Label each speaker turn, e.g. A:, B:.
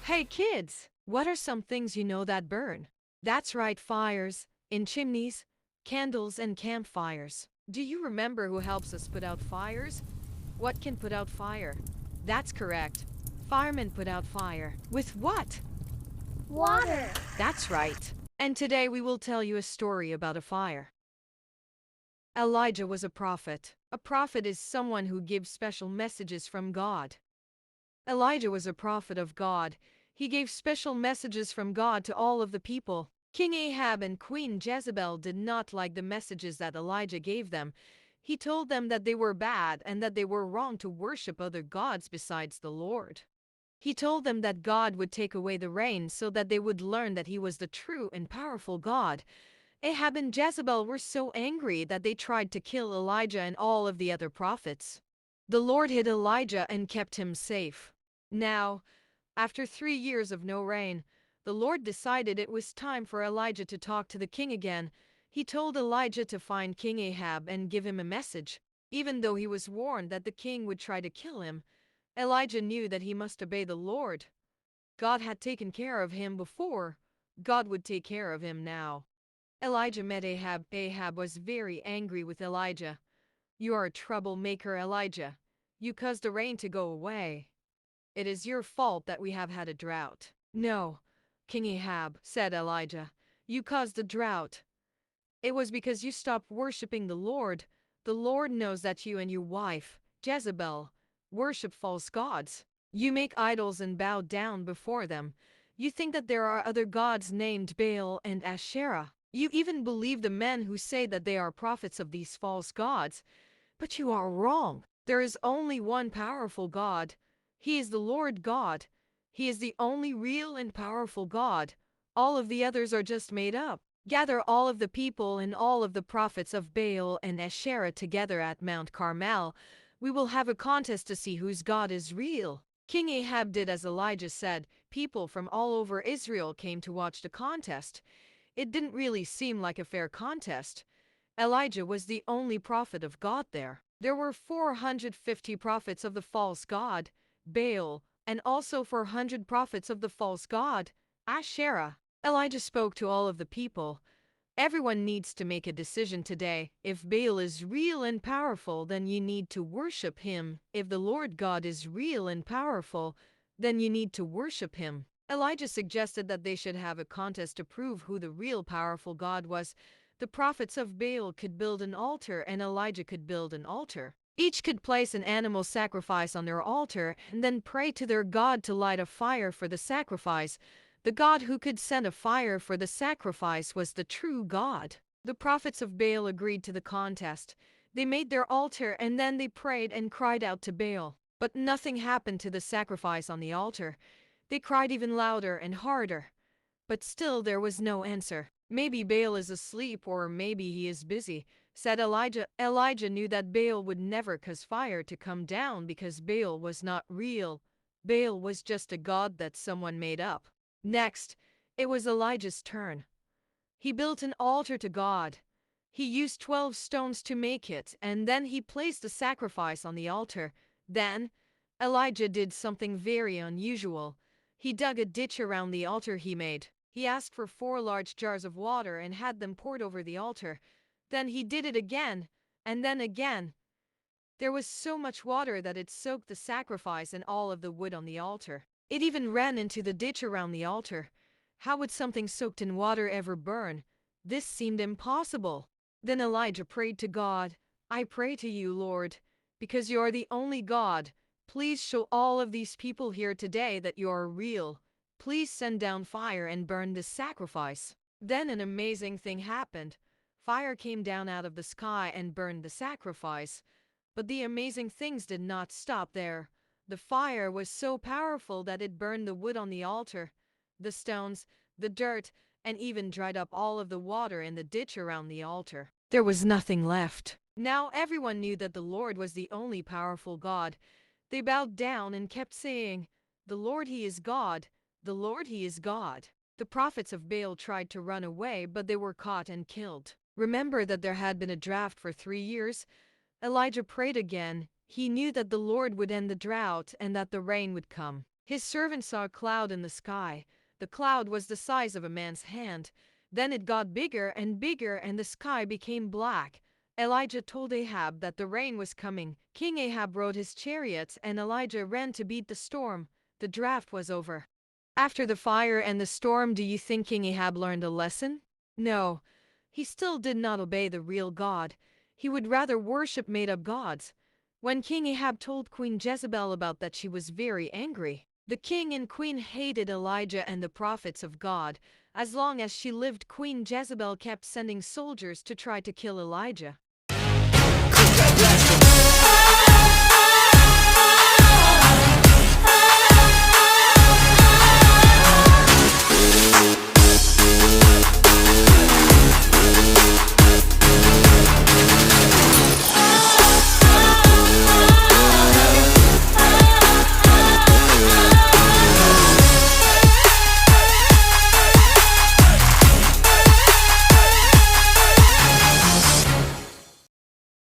A: Hey kids, what are some things you know that burn? That's right, fires, in chimneys, candles, and campfires. Do you remember who helps us put out fires? What can put out fire? That's correct. Firemen put out fire. With what?
B: Water.
A: That's right. And today we will tell you a story about a fire. Elijah was a prophet. A prophet is someone who gives special messages from God. Elijah was a prophet of God. He gave special messages from God to all of the people. King Ahab and Queen Jezebel did not like the messages that Elijah gave them. He told them that they were bad and that they were wrong to worship other gods besides the Lord. He told them that God would take away the rain so that they would learn that he was the true and powerful God. Ahab and Jezebel were so angry that they tried to kill Elijah and all of the other prophets. The Lord hid Elijah and kept him safe. Now, after 3 years of no rain, the Lord decided it was time for Elijah to talk to the king again. He told Elijah to find King Ahab and give him a message. Even though he was warned that the king would try to kill him, Elijah knew that he must obey the Lord. God had taken care of him before. God would take care of him now. Elijah met Ahab. Ahab was very angry with Elijah. "You are a troublemaker, Elijah. You caused the rain to go away. It is your fault that we have had a drought." "No, King Ahab," said Elijah. "You caused the drought. It was because you stopped worshiping the Lord. The Lord knows that you and your wife, Jezebel, worship false gods. You make idols and bow down before them. You think that there are other gods named Baal and Asherah. You even believe the men who say that they are prophets of these false gods. But you are wrong. There is only one powerful God. He is the Lord God. He is the only real and powerful God. All of the others are just made up. Gather all of the people and all of the prophets of Baal and Asherah together at Mount Carmel. We will have a contest to see whose God is real." King Ahab did as Elijah said. People from all over Israel came to watch the contest. It didn't really seem like a fair contest. Elijah was the only prophet of God there. There were 450 prophets of the false god, Baal, and also 400 prophets of the false god, Asherah. Elijah spoke to all of the people. "Everyone needs to make a decision today. If Baal is real and powerful, then you need to worship him. If the Lord God is real and powerful, then you need to worship him." Elijah suggested that they should have a contest to prove who the real powerful God was. The prophets of Baal could build an altar and Elijah could build an altar. Each could place an animal sacrifice on their altar and then pray to their God to light a fire for the sacrifice. The God who could send a fire for the sacrifice was the true God. The prophets of Baal agreed to the contest. They made their altar and then they prayed and cried out to Baal. But nothing happened to the sacrifice on the altar. They cried even louder and harder. But still there was no answer. "Maybe Baal is asleep or maybe he is busy," said Elijah. Elijah knew that Baal would never cause fire to come down because Baal was not real. Baal was just a god that someone made up. Next, it was Elijah's turn. He built an altar to God. He used 12 stones to make it, and then he placed the sacrifice on the altar. Then, Elijah did something very unusual. He dug a ditch around the altar he made. He asked for 4 large jars of water and had them poured over the altar. Then he did it again, and then again. There was so much water that it soaked the sacrifice and all of the wood on the altar. It even ran into the ditch around the altar. How would something soaked in water ever burn? This seemed impossible. Then Elijah prayed to God. "I pray to you, Lord, because you are the only God. Please show all of these people here today that you are real. Please send down fire and burn this sacrifice." Then an amazing thing happened. Fire came down out of the sky and burned the sacrifice. But the amazing things did not stop there. The fire was so powerful that it burned the wood on the altar, the stones, the dirt, and even dried up all of the water in the ditch around the altar. There was nothing left. Now everyone knew that the Lord was the only powerful God. They bowed down and kept saying, "The Lord, He is God. The Lord, He is God." The prophets of Baal tried to run away, but they were caught and killed. Remember that there had been a drought for 3 years? Elijah prayed again. He knew that the Lord would end the drought and that the rain would come. His servant saw a cloud in the sky. The cloud was the size of a man's hand. Then it got bigger and bigger, and the sky became black. Elijah told Ahab that the rain was coming. King Ahab rode his chariots, and Elijah ran to beat the storm. The drought was over. After the fire and the storm, do you think King Ahab learned a lesson? No. He still did not obey the real God. He would rather worship made-up gods. When King Ahab told Queen Jezebel about that, she was very angry. The king and queen hated Elijah and the prophets of God. As long as she lived, Queen Jezebel kept sending soldiers to try to kill Elijah.